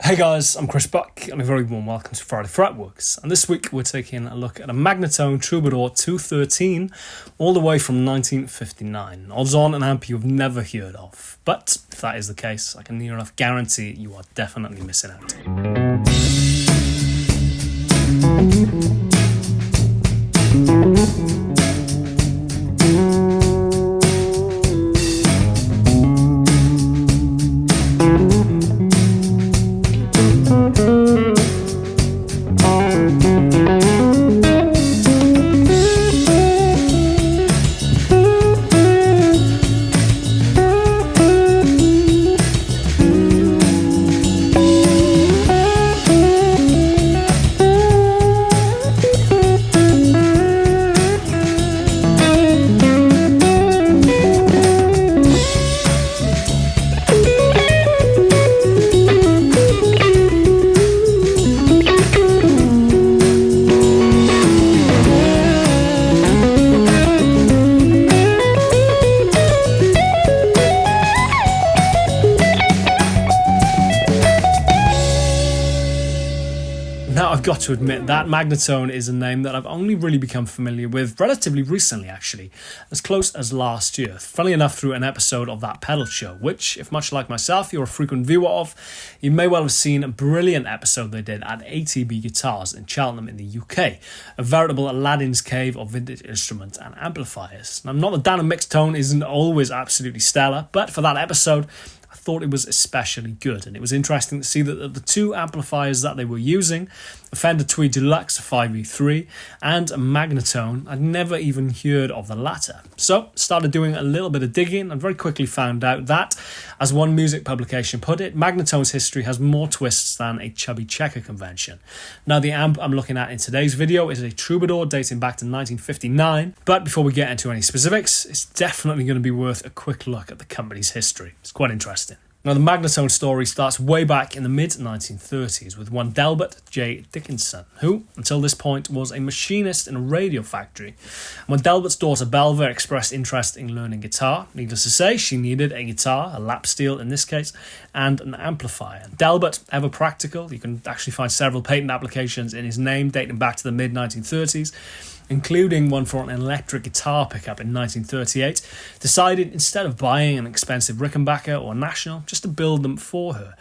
Hey guys, I'm Chris Buck and a very warm welcome to Friday Fretworks, and this week we're taking a look at a Magnatone Troubadour 213 all the way from 1959. Odds on an amp you've never heard of, but if that is the case, I can near enough guarantee you are definitely missing out. Now, I've got to admit that Magnatone is a name that I've only really become familiar with relatively recently, actually, as close as last year. Funnily enough, through an episode of That Pedal Show, which, if much like myself, you're a frequent viewer of, you may well have seen a brilliant episode they did at ATB Guitars in Cheltenham in the UK, a veritable Aladdin's cave of vintage instruments and amplifiers. Now, not that Dan and Mick's tone isn't always absolutely stellar, but for that episode, I thought it was especially good, and it was interesting to see that the two amplifiers that they were using, a Fender Tweed Deluxe 5V3 and a Magnatone, I'd never even heard of the latter. So started doing a little bit of digging and very quickly found out that, as one music publication put it, Magnatone's history has more twists than a chubby checker convention. Now, the amp I'm looking at in today's video is a Troubadour dating back to 1959, but before we get into any specifics, it's definitely going to be worth a quick look at the company's history. It's quite interesting. Now, the Magnatone story starts way back in the mid-1930s with one Delbert J. Dickinson, who, until this point, was a machinist in a radio factory. And when Delbert's daughter Belva expressed interest in learning guitar, needless to say, she needed a guitar, a lap steel in this case, and an amplifier. Delbert, ever practical, you can actually find several patent applications in his name dating back to the mid-1930s, including one for an electric guitar pickup in 1938, decided instead of buying an expensive Rickenbacker or National, just to build them for her.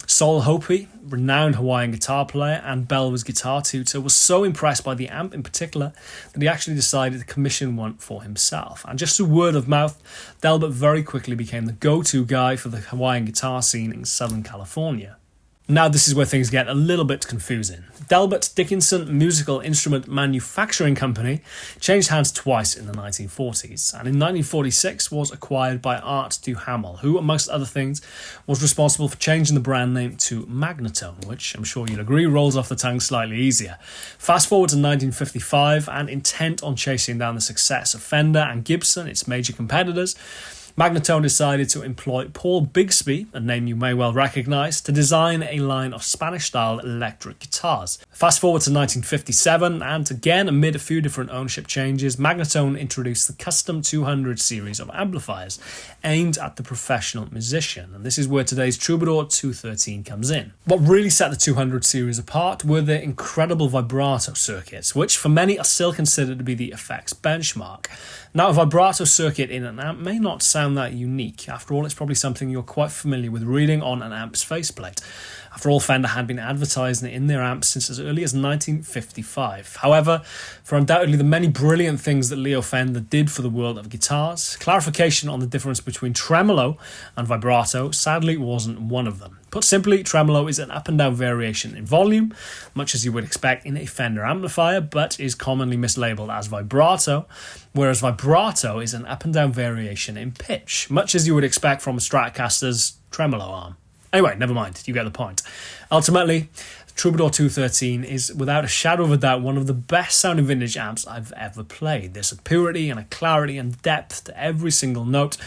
Sol Hopi, renowned Hawaiian guitar player and Belva's guitar tutor, was so impressed by the amp in particular that he actually decided to commission one for himself. And just through word of mouth, Delbert very quickly became the go-to guy for the Hawaiian guitar scene in Southern California. Now, this is where things get a little bit confusing. Delbert Dickinson Musical Instrument Manufacturing Company changed hands twice in the 1940s, and in 1946 was acquired by Art Duhamel, who, amongst other things, was responsible for changing the brand name to Magnatone, which I'm sure you'll agree rolls off the tongue slightly easier. Fast forward to 1955, and intent on chasing down the success of Fender and Gibson, its major competitors, Magnatone decided to employ Paul Bigsby, a name you may well recognise, to design a line of Spanish-style electric guitars. Fast forward to 1957, and again amid a few different ownership changes, Magnatone introduced the Custom 200 series of amplifiers aimed at the professional musician, and this is where today's Troubadour 213 comes in. What really set the 200 series apart were their incredible vibrato circuits, which for many are still considered to be the effects benchmark. Now, a vibrato circuit in an amp may not sound that unique. After all, it's probably something you're quite familiar with reading on an amp's faceplate. After all, Fender had been advertising it in their amps since as early as 1955. However, for undoubtedly the many brilliant things that Leo Fender did for the world of guitars, clarification on the difference between tremolo and vibrato sadly wasn't one of them. Put simply, tremolo is an up and down variation in volume, much as you would expect in a Fender amplifier, but is commonly mislabeled as vibrato, whereas vibrato is an up and down variation in pitch, much as you would expect from a Stratocaster's tremolo arm. Anyway, never mind, you get the point. Ultimately, Troubadour 213 is without a shadow of a doubt one of the best sounding vintage amps I've ever played. There's a purity and a clarity and depth to every single note.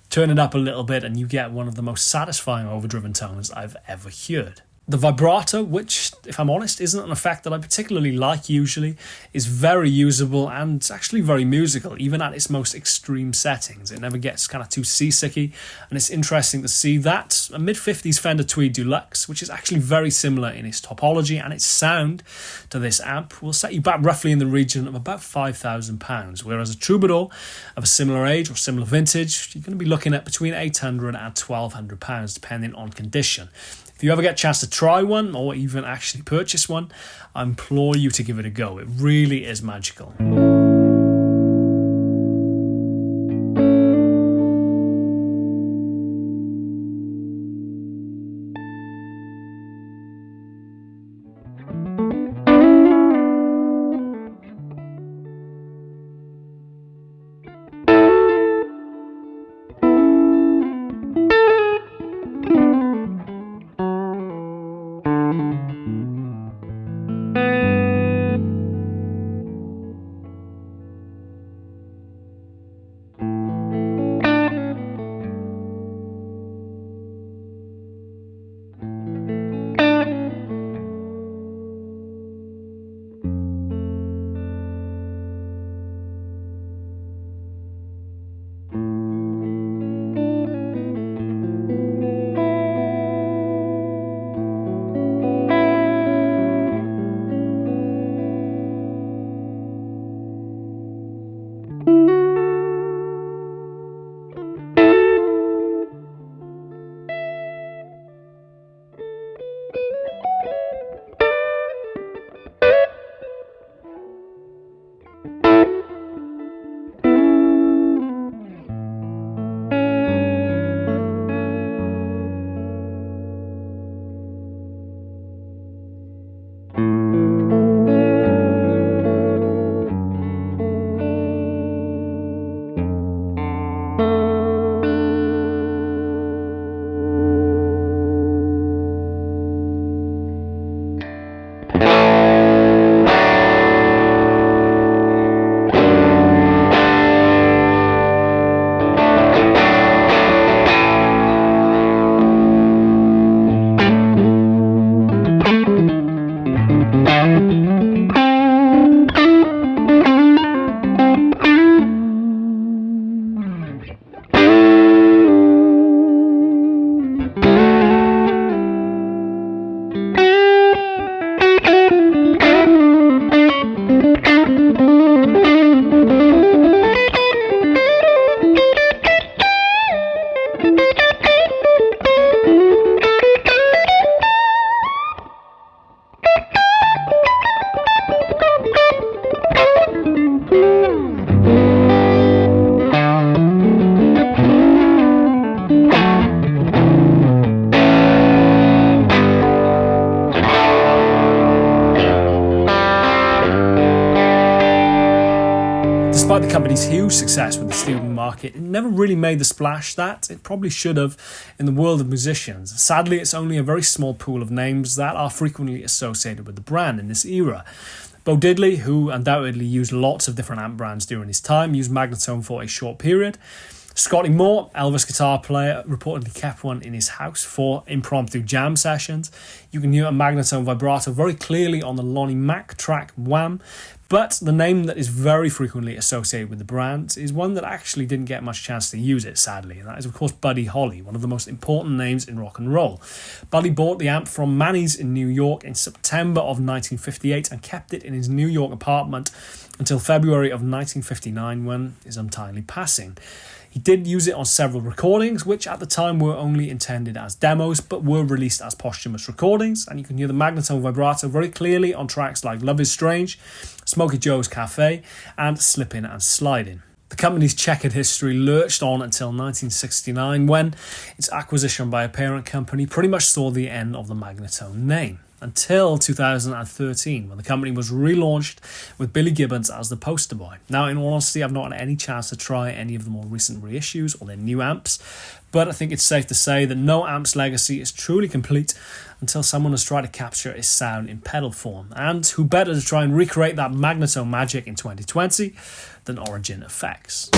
Turn it up a little bit and you get one of the most satisfying overdriven tones I've ever heard. The vibrato, which if I'm honest, isn't an effect that I particularly like usually. It's very usable and it's actually very musical, even at its most extreme settings. It never gets kind of too seasicky, and it's interesting to see that a mid-50s Fender Tweed Deluxe, which is actually very similar in its topology and its sound to this amp, will set you back roughly in the region of about £5,000, whereas a Troubadour of a similar age or similar vintage, you're going to be looking at between £800 and £1,200 depending on condition. If you ever get a chance to try one or even actually purchase one, I implore you to give it a go. It really is magical. Despite the company's huge success with the student market, it never really made the splash that it probably should have in the world of musicians. Sadly, it's only a very small pool of names that are frequently associated with the brand in this era. Bo Diddley, who undoubtedly used lots of different amp brands during his time, used Magnatone for a short period. Scotty Moore, Elvis guitar player, reportedly kept one in his house for impromptu jam sessions. You can hear a Magnatone vibrato very clearly on the Lonnie Mack track Wham! But the name that is very frequently associated with the brand is one that actually didn't get much chance to use it, sadly, and that is, of course, Buddy Holly, one of the most important names in rock and roll. Buddy bought the amp from Manny's in New York in September of 1958 and kept it in his New York apartment until February of 1959, when his untimely passing. He did use it on several recordings, which at the time were only intended as demos, but were released as posthumous recordings, and you can hear the Magnatone vibrato very clearly on tracks like Love Is Strange, Smokey Joe's Cafe, and Slippin' and Slidin'. The company's checkered history lurched on until 1969, when its acquisition by a parent company pretty much saw the end of the Magnatone name, until 2013, when the company was relaunched with Billy Gibbons as the poster boy. Now, in all honesty, I've not had any chance to try any of the more recent reissues or their new amps, but I think it's safe to say that no amp's legacy is truly complete until someone has tried to capture its sound in pedal form. And who better to try and recreate that Magnatone magic in 2020 than Origin Effects?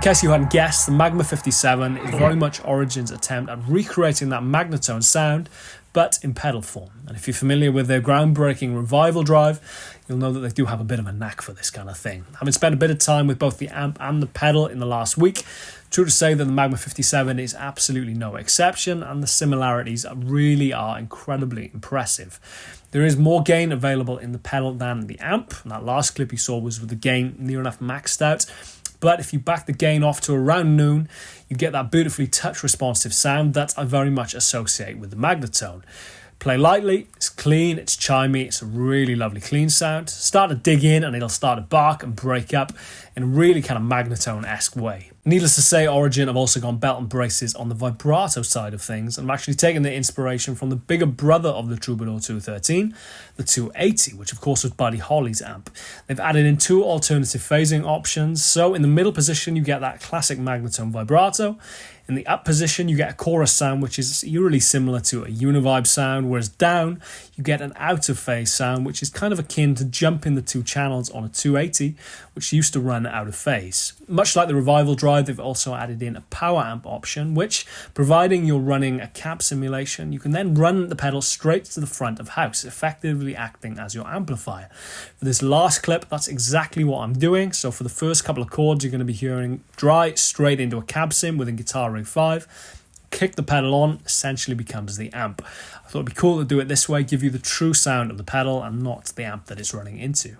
case you hadn't guessed, the Magma 57 is very much Origin's attempt at recreating that Magnatone sound, but in pedal form. And if you're familiar with their groundbreaking Revival drive, you'll know that they do have a bit of a knack for this kind of thing. Having spent a bit of time with both the amp and the pedal in the last week, true to say that the Magma 57 is absolutely no exception, and the similarities really are incredibly impressive. There is more gain available in the pedal than the amp, and that last clip you saw was with the gain near enough maxed out. But if you back the gain off to around noon, you get that beautifully touch-responsive sound that I very much associate with the Magnatone. Play lightly, it's clean, it's chimey, it's a really lovely clean sound. Start to dig in and it'll start to bark and break up in a really kind of Magnatone-esque way. Needless to say, Origin have also gone belt and braces on the vibrato side of things, and have actually taken their inspiration from the bigger brother of the Troubadour 213, the 280, which of course was Buddy Holly's amp. They've added in two alternative phasing options, so in the middle position you get that classic Magnatone vibrato. In the up position, you get a chorus sound, which is eerily similar to a univibe sound, whereas down, you get an out-of-phase sound, which is kind of akin to jumping the two channels on a 280, which used to run out of phase. Much like the Revival drive, they've also added in a power amp option, which, providing you're running a cab simulation, you can then run the pedal straight to the front of house, effectively acting as your amplifier. For this last clip, that's exactly what I'm doing. So for the first couple of chords, you're going to be hearing dry straight into a cab sim within Guitar Rig 5. Kick the pedal on, essentially becomes the amp. I thought it'd be cool to do it this way, give you the true sound of the pedal and not the amp that it's running into.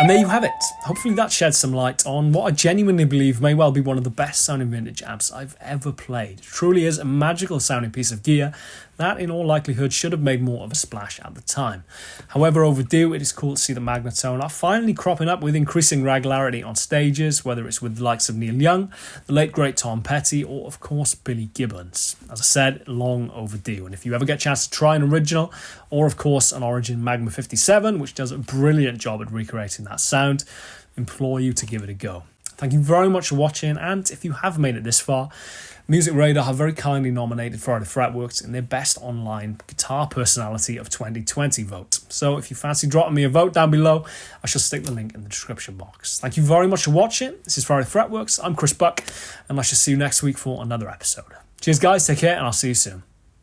And there you have it. Hopefully that sheds some light on what I genuinely believe may well be one of the best sounding vintage amps I've ever played. It truly is a magical sounding piece of gear that in all likelihood should have made more of a splash at the time. However overdue, it is cool to see the Magnatone are finally cropping up with increasing regularity on stages, whether it's with the likes of Neil Young, the late great Tom Petty, or of course Billy Gibbons. As I said, long overdue. And if you ever get a chance to try an original, or of course an Origin MAGMA 57, which does a brilliant job at recreating that sound, implore you to give it a go. Thank you very much for watching, and if you have made it this far, Music Radar have very kindly nominated Friday Fretworks in their Best Online Guitar Personality of 2020 vote. So if you fancy dropping me a vote down below, I shall stick the link in the description box. Thank you very much for watching. This is Friday Fretworks. I'm Chris Buck, and I shall see you next week for another episode. Cheers guys, take care, and I'll see you soon.